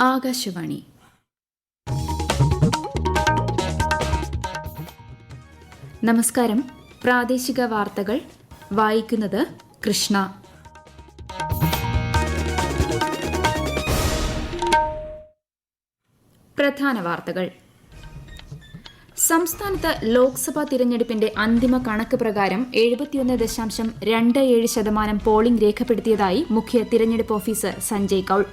ആകാശവാണി. നമസ്കാരം. പ്രാദേശിക വാർത്തകൾ വായിക്കുന്നത് കൃഷ്ണ. പ്രധാന വാർത്തകൾ. സംസ്ഥാനത്ത് ലോക്സഭാ തിരഞ്ഞെടുപ്പിന്റെ അന്തിമ കണക്ക് പ്രകാരം 71.27% പോളിംഗ് രേഖപ്പെടുത്തിയതായി മുഖ്യ തിരഞ്ഞെടുപ്പ് ഓഫീസർ സഞ്ജയ് കൌൾ.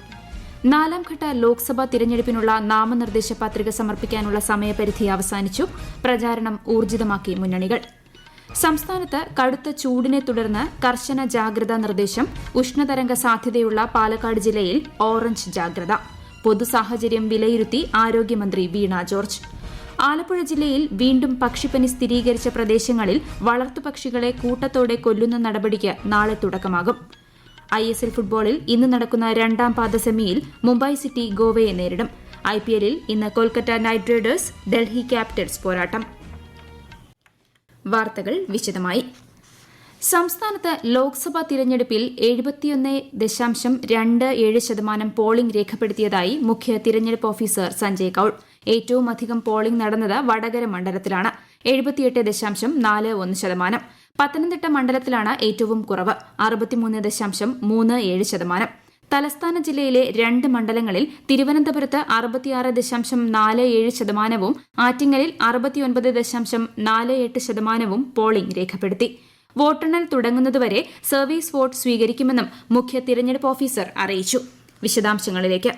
നാലാംഘട്ട ലോക്സഭാ തിരഞ്ഞെടുപ്പിനുള്ള നാമനിർദ്ദേശ പത്രിക സമർപ്പിക്കാനുള്ള സമയപരിധി അവസാനിച്ചു. പ്രചാരണം ഊർജിതമാക്കി മുന്നണികൾ. സംസ്ഥാനത്ത് കടുത്ത ചൂടിനെ തുടർന്ന് കർശന ജാഗ്രതാ നിർദ്ദേശം. ഉഷ്ണതരംഗ സാധ്യതയുള്ള പാലക്കാട് ജില്ലയിൽ ഓറഞ്ച് ജാഗ്രത. പൊതുസാഹചര്യം വിലയിരുത്തി ആരോഗ്യമന്ത്രി വീണ ജോർജ്. ആലപ്പുഴ ജില്ലയിൽ വീണ്ടും പക്ഷിപ്പനി സ്ഥിരീകരിച്ച പ്രദേശങ്ങളിൽ വളർത്തുപക്ഷികളെ കൂട്ടത്തോടെ കൊല്ലുന്ന നടപടിക്ക് നാളെ തുടക്കമാകും. ISL ഫുട്ബോളിൽ ഇന്ന് നടക്കുന്ന രണ്ടാം പാദ സെമിയിൽ മുംബൈ സിറ്റി ഗോവയെ നേരിടും. IPLൽ ഇന്ന് Kolkata night Riders Delhi Capitals പോരാട്ടം. വാർത്തകൾ വിശദമായി. സംസ്ഥാനത്ത് ലോക്സഭാ തിരഞ്ഞെടുപ്പിൽ 71.27% പോളിംഗ് രേഖപ്പെടുത്തിയതായി മുഖ്യ തിരഞ്ഞെടുപ്പ് ഓഫീസർ സഞ്ജയ് കൌൾ. ഏറ്റവും അധികം പോളിംഗ് നടന്നത് വടകര മണ്ഡലത്തിലാണ്, 78.41%. പത്തനംതിട്ട മണ്ഡലത്തിലാണ് ഏറ്റവും കുറവ്, 63.37%. തലസ്ഥാന ജില്ലയിലെ 2 മണ്ഡലങ്ങളിൽ തിരുവനന്തപുരത്ത് 66.47%, ആറ്റിങ്ങലിൽ 69.48% പോളിംഗ് രേഖപ്പെടുത്തി. വോട്ടെണ്ണൽ തുടങ്ങുന്നതുവരെ സർവീസ് വോട്ട് സ്വീകരിക്കുമെന്നും മുഖ്യ തിരഞ്ഞെടുപ്പ് ഓഫീസർ അറിയിച്ചു. വിശദാംശങ്ങളിലേക്ക്.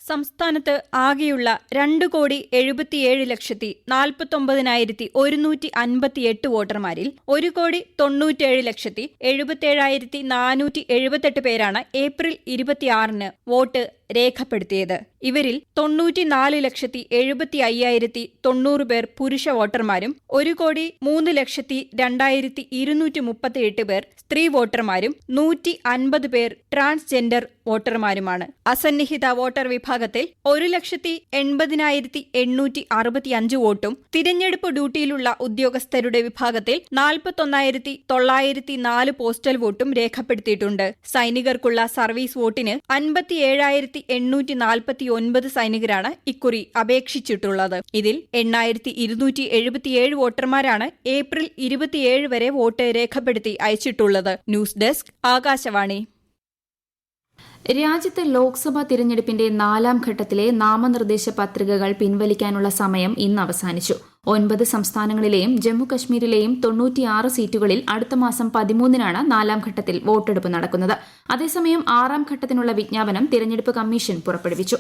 സംസ്ഥാനത്ത് ആകെയുള്ള 2,77,49,158 വോട്ടർമാരിൽ 1,97,77,478 പേരാണ് ഏപ്രിൽ 26-ന് വോട്ട് രേഖപ്പെടുത്തിയത്. ഇവരിൽ 94,75,090 പേർ പുരുഷ വോട്ടർമാരും 1,03,02,238 പേർ സ്ത്രീ വോട്ടർമാരും 150 പേർ ട്രാൻസ്ജെൻഡർ വോട്ടർമാരുമാണ്. അസന്നിഹിത വോട്ടർ വിഭാഗത്തിൽ 1,80,865 വോട്ടും തിരഞ്ഞെടുപ്പ് ഡ്യൂട്ടിയിലുള്ള ഉദ്യോഗസ്ഥരുടെ വിഭാഗത്തിൽ 41,904 പോസ്റ്റൽ വോട്ടും രേഖപ്പെടുത്തിയിട്ടുണ്ട്. സൈനികർക്കുള്ള സർവീസ് വോട്ടിന് 57,849 സൈനികരാണ് ഇക്കുറി അപേക്ഷിച്ചിട്ടുള്ളത്. ഇതിൽ 8,277 വോട്ടർമാരാണ് ഏപ്രിൽ 27 വരെ വോട്ട് രേഖപ്പെടുത്തി അയച്ചിട്ടുള്ളത്. News desk, Akashvani. രാജ്യത്തെ ലോക്സഭാ തിരഞ്ഞെടുപ്പിന്റെ 4ാം ഘട്ടത്തിലെ നാമനിർദ്ദേശ പത്രികകൾ പിൻവലിക്കാനുള്ള സമയം ഇന്ന് അവസാനിച്ചു. 9 സംസ്ഥാനങ്ങളിലെയും ജമ്മുകശ്മീരിലെയും 96 സീറ്റുകളിൽ അടുത്ത മാസം 13-നാണ് 4ാം ഘട്ടത്തിൽ വോട്ടെടുപ്പ് നടക്കുന്നത്. അതേസമയം 6ാം ഘട്ടത്തിനുള്ള വിജ്ഞാപനം തിരഞ്ഞെടുപ്പ് കമ്മീഷൻ പുറപ്പെടുവിച്ചു.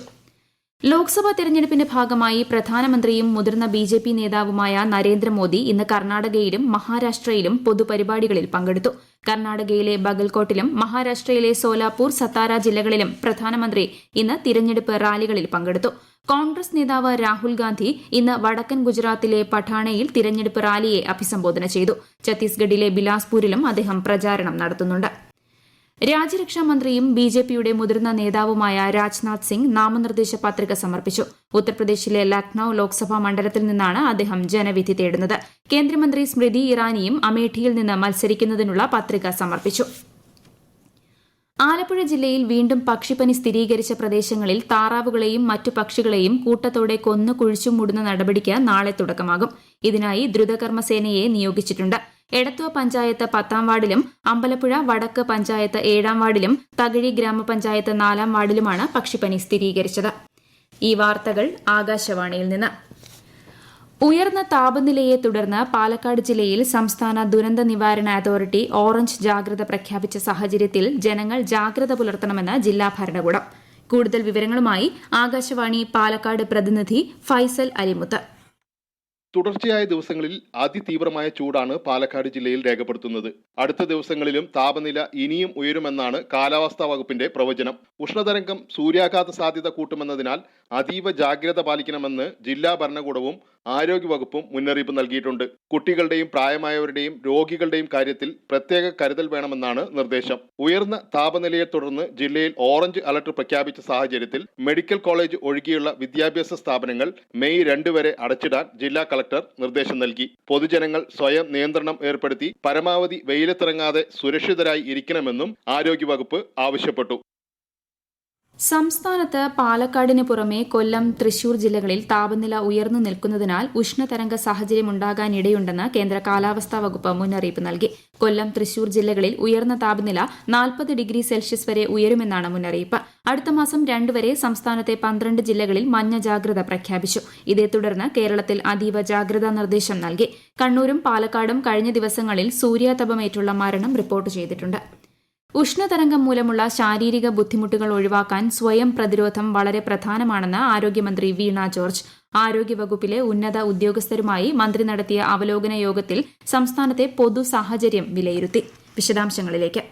ലോക്സഭാ തിരഞ്ഞെടുപ്പിന്റെ ഭാഗമായി പ്രധാനമന്ത്രിയും മുതിർന്ന BJP നേതാവുമായ നരേന്ദ്രമോദി ഇന്ന് കർണാടകയിലും മഹാരാഷ്ട്രയിലും പൊതുപരിപാടികളിൽ പങ്കെടുത്തു. കർണാടകയിലെ ബഗൽകോട്ടിലും മഹാരാഷ്ട്രയിലെ സോലാപൂർ, സത്താര ജില്ലകളിലും പ്രധാനമന്ത്രി ഇന്ന് തിരഞ്ഞെടുപ്പ് റാലികളിൽ പങ്കെടുത്തു. കോൺഗ്രസ് നേതാവ് രാഹുൽ ഗാന്ധി ഇന്ന് വടക്കൻ ഗുജറാത്തിലെ പഠാണയിൽ തിരഞ്ഞെടുപ്പ് റാലിയെ അഭിസംബോധന ചെയ്തു. ഛത്തീസ്ഗഡിലെ ബിലാസ്പൂരിലും അദ്ദേഹം പ്രചാരണം നടത്തുന്നുണ്ട്. രാജ്യരക്ഷാമന്ത്രിയും BJPയുടെ മുതിർന്ന നേതാവുമായ രാജ്നാഥ് സിംഗ് നാമനിർദ്ദേശ പത്രിക സമർപ്പിച്ചു. ഉത്തർപ്രദേശിലെ ലക്നൌ ലോക്സഭാ മണ്ഡലത്തിൽ നിന്നാണ് അദ്ദേഹം ജനവിധി തേടുന്നത്. കേന്ദ്രമന്ത്രി സ്മൃതി ഇറാനിയും അമേഠിയിൽ നിന്ന് മത്സരിക്കുന്നതിനുള്ള പത്രിക സമർപ്പിച്ചു. ആലപ്പുഴ ജില്ലയിൽ വീണ്ടും പക്ഷിപ്പനി സ്ഥിരീകരിച്ച പ്രദേശങ്ങളിൽ താറാവുകളെയും മറ്റു പക്ഷികളെയും കൂട്ടത്തോടെ കൊന്നു കുഴിച്ചു മൂടുന്ന നടപടിക്ക് നാളെ തുടക്കമാകും. ഇതിനായി ദ്രുതകർമ്മസേനയെ നിയോഗിച്ചിട്ടുണ്ട്. എടത്വ പഞ്ചായത്ത് 10ാം വാർഡിലും അമ്പലപ്പുഴ വടക്ക് പഞ്ചായത്ത് 7ാം വാർഡിലും തകഴി ഗ്രാമപഞ്ചായത്ത് 4ാം വാർഡിലുമാണ് പക്ഷിപ്പനി സ്ഥിരീകരിച്ചത്. ഈ വാർത്തകൾ ആകാശവാണിയിൽ നിന്ന്. ഉയർന്ന താപനിലയെ തുടർന്ന് പാലക്കാട് ജില്ലയിൽ സംസ്ഥാന ദുരന്ത നിവാരണ അതോറിറ്റി ഓറഞ്ച് ജാഗ്രത പ്രഖ്യാപിച്ച സാഹചര്യത്തിൽ ജനങ്ങൾ ജാഗ്രത പുലർത്തണമെന്ന് ജില്ലാ ഭരണകൂടം. കൂടുതൽ വിവരങ്ങളുമായി ആകാശവാണി പാലക്കാട് പ്രതിനിധി ഫൈസൽ അലിമുത്ത്. തുടർച്ചയായ ദിവസങ്ങളിൽ അതിതീവ്രമായ ചൂടാണ് പാലക്കാട് ജില്ലയിൽ രേഖപ്പെടുത്തുന്നത്. അടുത്ത ദിവസങ്ങളിലും താപനില ഇനിയും ഉയരുമെന്നാണ് കാലാവസ്ഥാ വകുപ്പിന്റെ പ്രവചനം. ഉഷ്ണതരംഗം സൂര്യാഘാത സാധ്യത കൂട്ടുമെന്നതിനാൽ അതീവ ജാഗ്രത പാലിക്കണമെന്ന് ജില്ലാ ഭരണകൂടവും ആരോഗ്യവകുപ്പും മുന്നറിയിപ്പ് നൽകിയിട്ടുണ്ട്. കുട്ടികളുടെയും പ്രായമായവരുടെയും രോഗികളുടെയും കാര്യത്തിൽ പ്രത്യേക കരുതൽ വേണമെന്നാണ് നിർദ്ദേശം. ഉയർന്ന താപനിലയെ തുടർന്ന് ജില്ലയിൽ ഓറഞ്ച് അലർട്ട് പ്രഖ്യാപിച്ച സാഹചര്യത്തിൽ മെഡിക്കൽ കോളേജ് ഒഴികെയുള്ള വിദ്യാഭ്യാസ സ്ഥാപനങ്ങൾ മെയ് 2 വരെ അടച്ചിടാൻ ജില്ലാ കളക്ടർ നിർദ്ദേശം നൽകി. പൊതുജനങ്ങൾ സ്വയം നിയന്ത്രണം ഏർപ്പെടുത്തി പരമാവധി വെയിലത്തിറങ്ങാതെ സുരക്ഷിതരായി ഇരിക്കണമെന്നും ആരോഗ്യവകുപ്പ് ആവശ്യപ്പെട്ടു. സംസ്ഥാനത്ത് പാലക്കാടിന് പുറമെ കൊല്ലം, തൃശൂർ ജില്ലകളിൽ താപനില ഉയർന്നു നിൽക്കുന്നതിനാൽ ഉഷ്ണതരംഗ സാഹചര്യമുണ്ടാകാനിടയുണ്ടെന്ന് കേന്ദ്ര കാലാവസ്ഥാ വകുപ്പ് മുന്നറിയിപ്പ് നൽകി. കൊല്ലം, തൃശൂർ ജില്ലകളിൽ ഉയർന്ന താപനില 40 ഡിഗ്രി സെൽഷ്യസ് വരെ ഉയരുമെന്നാണ് മുന്നറിയിപ്പ്. അടുത്ത മാസം 2 വരെ സംസ്ഥാനത്തെ 12 ജില്ലകളിൽ മഞ്ഞ ജാഗ്രത പ്രഖ്യാപിച്ചു. ഇതേ തുടർന്ന് കേരളത്തിൽ അതീവ ജാഗ്രതാ നിർദ്ദേശം നൽകി. കണ്ണൂരും പാലക്കാടും കഴിഞ്ഞ ദിവസങ്ങളിൽ സൂര്യാതപമേറ്റുള്ള മരണം റിപ്പോർട്ട് ചെയ്തിട്ടുണ്ട്. ഉഷ്ണതരംഗം മൂലമുള്ള ശാരീരിക ബുദ്ധിമുട്ടുകൾ ഒഴിവാക്കാൻ സ്വയം പ്രതിരോധം വളരെ പ്രധാനമാണെന്ന് ആരോഗ്യമന്ത്രി വീണ ജോർജ്. ആരോഗ്യവകുപ്പിലെ ഉന്നത ഉദ്യോഗസ്ഥരുമായി മന്ത്രി നടത്തിയ അവലോകന യോഗത്തിൽ സംസ്ഥാനത്തെ പൊതു സാഹചര്യം വിലയിരുത്തി. വിശദാംശങ്ങളിലേക്ക്.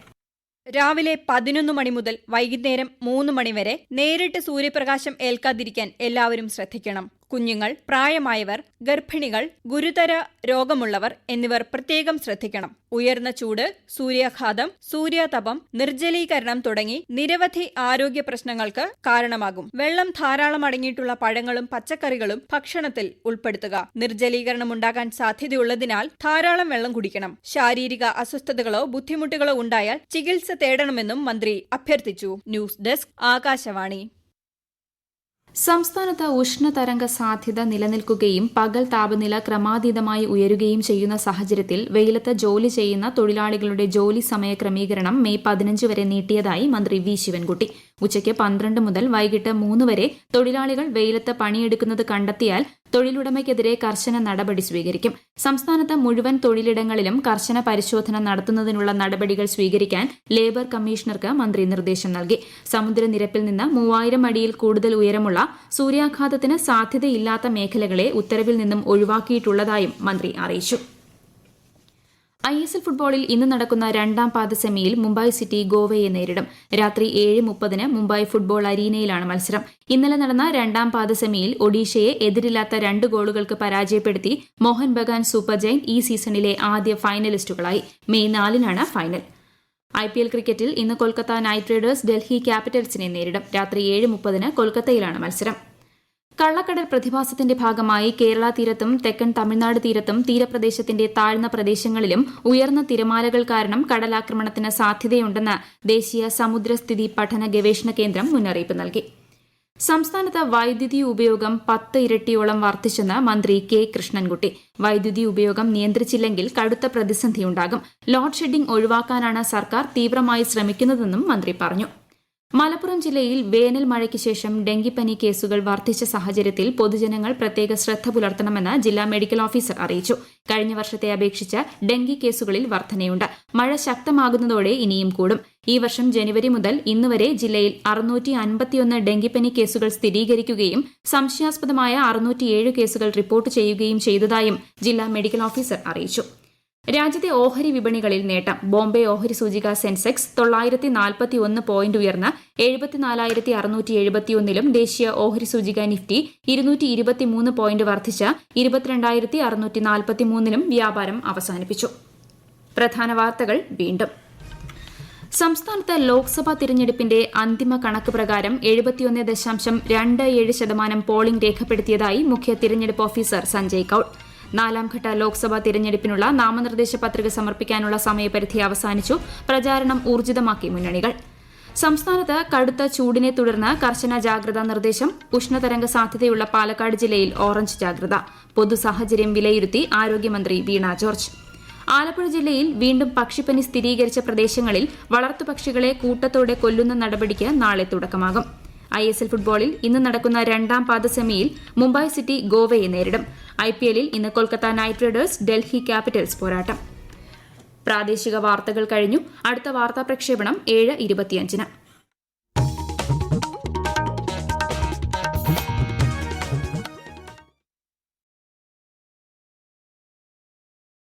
രാവിലെ 11 മണി മുതൽ വൈകുന്നേരം 3 മണി വരെ നേരിട്ട് സൂര്യപ്രകാശം ഏൽക്കാതിരിക്കാൻ എല്ലാവരും ശ്രദ്ധിക്കണം. കുഞ്ഞുങ്ങൾ, പ്രായമായവർ, ഗർഭിണികൾ, ഗുരുതര രോഗമുള്ളവർ എന്നിവർ പ്രത്യേകം ശ്രദ്ധിക്കണം. ഉയർന്ന ചൂട്, സൂര്യാഘാതം, സൂര്യാതപം, നിർജ്ജലീകരണം തുടങ്ങി നിരവധി ആരോഗ്യ പ്രശ്നങ്ങൾക്ക് കാരണമാകും. വെള്ളം ധാരാളം അടങ്ങിയിട്ടുള്ള പഴങ്ങളും പച്ചക്കറികളും ഭക്ഷണത്തിൽ ഉൾപ്പെടുത്തുക. നിർജ്ജലീകരണം ഉണ്ടാകാൻ സാധ്യതയുള്ളതിനാൽ ധാരാളം വെള്ളം കുടിക്കണം. ശാരീരിക അസ്വസ്ഥതകളോ ബുദ്ധിമുട്ടുകളോ ഉണ്ടായാൽ ചികിത്സ തേടണമെന്നും മന്ത്രി അഭ്യർത്ഥിച്ചു. News desk, Akashvani. സംസ്ഥാനത്ത് ഉഷ്ണതരംഗ സാധ്യത നിലനിൽക്കുകയും പകൽ താപനില ക്രമാതീതമായി ഉയരുകയും ചെയ്യുന്ന സാഹചര്യത്തിൽ വെയിലത്ത് ജോലി ചെയ്യുന്ന തൊഴിലാളികളുടെ ജോലി സമയ ക്രമീകരണം മെയ് 15 വരെ നീട്ടിയതായി മന്ത്രി വി ശിവൻകുട്ടി. ഉച്ചയ്ക്ക് 12 മുതൽ വൈകിട്ട് 3 വരെ തൊഴിലാളികൾ വെയിലത്ത് പണിയെടുക്കുന്നത് കണ്ടെത്തിയാൽ തൊഴിലുടമയ്ക്കെതിരെ കർശന നടപടി സ്വീകരിക്കും. സംസ്ഥാനത്ത് മുഴുവൻ തൊഴിലിടങ്ങളിലും കർശന പരിശോധന നടത്തുന്നതിനുള്ള നടപടികൾ സ്വീകരിക്കാൻ ലേബർ കമ്മീഷണർക്ക് മന്ത്രി നിർദ്ദേശം നൽകി. സമുദ്രനിരപ്പിൽ നിന്ന് 3000 അടിയിൽ കൂടുതൽ ഉയരമുള്ള സൂര്യാഘാതത്തിന് സാധ്യതയില്ലാത്ത മേഖലകളെ ഉത്തരവിൽ നിന്നും ഒഴിവാക്കിയിട്ടുള്ളതായും മന്ത്രി അറിയിച്ചു. ISL ഫുട്ബോളിൽ ഇന്ന് നടക്കുന്ന 2ാം പാദ സെമിയിൽ മുംബൈ സിറ്റി ഗോവയെ നേരിടും. രാത്രി 7:30 മുംബൈ ഫുട്ബോൾ അരീനയിലാണ് മത്സരം. ഇന്നലെ നടന്ന 2ാം പാദ സെമിയിൽ ഒഡീഷയെ എതിരില്ലാത്ത 2 ഗോളുകൾക്ക് പരാജയപ്പെടുത്തി മോഹൻ ബഗാൻ സൂപ്പർ ജയന്റ് ഈ സീസണിലെ ആദ്യ ഫൈനലിസ്റ്റുകളായി. മെയ് 4-നാണ് ഫൈനൽ. IPL ക്രിക്കറ്റിൽ ഇന്ന് കൊൽക്കത്ത നൈറ്റ് റൈഡേഴ്സ് ഡൽഹി ക്യാപിറ്റൽസിനെ നേരിടും. രാത്രി 7:30 കൊൽക്കത്തയിലാണ് മത്സരം. കള്ളക്കടൽ പ്രതിഭാസത്തിന്റെ ഭാഗമായി കേരള തീരത്തും തെക്കൻ തമിഴ്നാട് തീരത്തും തീരപ്രദേശത്തിന്റെ താഴ്ന്ന പ്രദേശങ്ങളിലും ഉയർന്ന തിരമാലകൾ കാരണം കടലാക്രമണത്തിന് സാധ്യതയുണ്ടെന്ന് ദേശീയ സമുദ്രസ്ഥിതി പഠന ഗവേഷണ കേന്ദ്രം മുന്നറിയിപ്പ് നൽകി. സംസ്ഥാനത്ത് വൈദ്യുതി ഉപയോഗം 10 ഇരട്ടിയോളം വർദ്ധിച്ചെന്ന് മന്ത്രി കെ കൃഷ്ണൻകുട്ടി. വൈദ്യുതി ഉപയോഗം നിയന്ത്രിച്ചില്ലെങ്കിൽ കടുത്ത പ്രതിസന്ധിയുണ്ടാകും. ലോഡ് ഷെഡിംഗ് ഒഴിവാക്കാനാണ് സർക്കാർ തീവ്രമായി ശ്രമിക്കുന്നതെന്നും മന്ത്രി പറഞ്ഞു. മലപ്പുറം ജില്ലയിൽ വേനൽ മഴയ്ക്ക് ശേഷം ഡെങ്കിപ്പനി കേസുകൾ വർദ്ധിച്ച സാഹചര്യത്തിൽ പൊതുജനങ്ങൾ പ്രത്യേക ശ്രദ്ധ പുലർത്തണമെന്ന് ജില്ലാ മെഡിക്കൽ ഓഫീസർ അറിയിച്ചു. കഴിഞ്ഞ വർഷത്തെ അപേക്ഷിച്ച് ഡെങ്കി കേസുകളിൽ വർധനയുണ്ട്. മഴ ശക്തമാകുന്നതോടെ ഇനിയും കൂടും. ഈ വർഷം ജനുവരി മുതൽ ഇന്ന് വരെ ജില്ലയിൽ 651 ഡെങ്കിപ്പനി കേസുകൾ സ്ഥിരീകരിക്കുകയും സംശയാസ്പദമായ 607 കേസുകൾ റിപ്പോർട്ട് ചെയ്യുകയും ചെയ്തതായും ജില്ലാ മെഡിക്കൽ ഓഫീസർ അറിയിച്ചു. രാജ്യത്തെ ഓഹരി വിപണികളിൽ നേട്ടം. ബോംബെ ഓഹരി സൂചിക സെൻസെക്സ് 941 പോയിന്റ് ഉയർന്ന് 74,671-ലും ദേശീയ ഓഹരി സൂചിക നിഫ്റ്റി 223 പോയിന്റ് വർദ്ധിച്ച് 22,643-ലും വ്യാപാരം അവസാനിപ്പിച്ചു. പ്രധാന വാർത്തകൾ വീണ്ടും. സംസ്ഥാനത്ത് ലോക്സഭാ തിരഞ്ഞെടുപ്പിന്റെ അന്തിമ കണക്ക് പ്രകാരം 71.27% പോളിംഗ് രേഖപ്പെടുത്തിയതായി മുഖ്യ തിരഞ്ഞെടുപ്പ് ഓഫീസർ സഞ്ജയ് കൌൾ. 4ാം ഘട്ട ലോക്സഭാ തിരഞ്ഞെടുപ്പിനുള്ള നാമനിർദ്ദേശ പത്രിക സമർപ്പിക്കാനുള്ള സമയപരിധി അവസാനിച്ചു. പ്രചാരണം ഊർജിതമാക്കി മുന്നണികൾ. സംസ്ഥാനത്ത് കടുത്ത ചൂടിനെ തുടർന്ന് കർശന ജാഗ്രതാ നിർദ്ദേശം. ഉഷ്ണതരംഗ സാധ്യതയുള്ള പാലക്കാട് ജില്ലയിൽ ഓറഞ്ച് ജാഗ്രത. പൊതു സാഹചര്യം വിലയിരുത്തി ആരോഗ്യമന്ത്രി വീണ ജോർജ്. ആലപ്പുഴ ജില്ലയിൽ വീണ്ടും പക്ഷിപ്പനി സ്ഥിരീകരിച്ച പ്രദേശങ്ങളിൽ വളർത്തുപക്ഷികളെ കൂട്ടത്തോടെ കൊല്ലുന്ന നടപടിക്ക് നാളെ തുടക്കമാകും. ISL ഫുട്ബോളിൽ ഇന്ന് നടക്കുന്ന 2ാം പാദ സെമിയിൽ മുംബൈ സിറ്റി ഗോവയെ നേരിടും. IPLൽ ഇന്ന് Kolkata night Riders Delhi Capitals പോരാട്ടം. പ്രാദേശിക വാർത്തകൾ കഴിഞ്ഞു. അടുത്ത വാർത്താ പ്രക്ഷേപണം 7:25.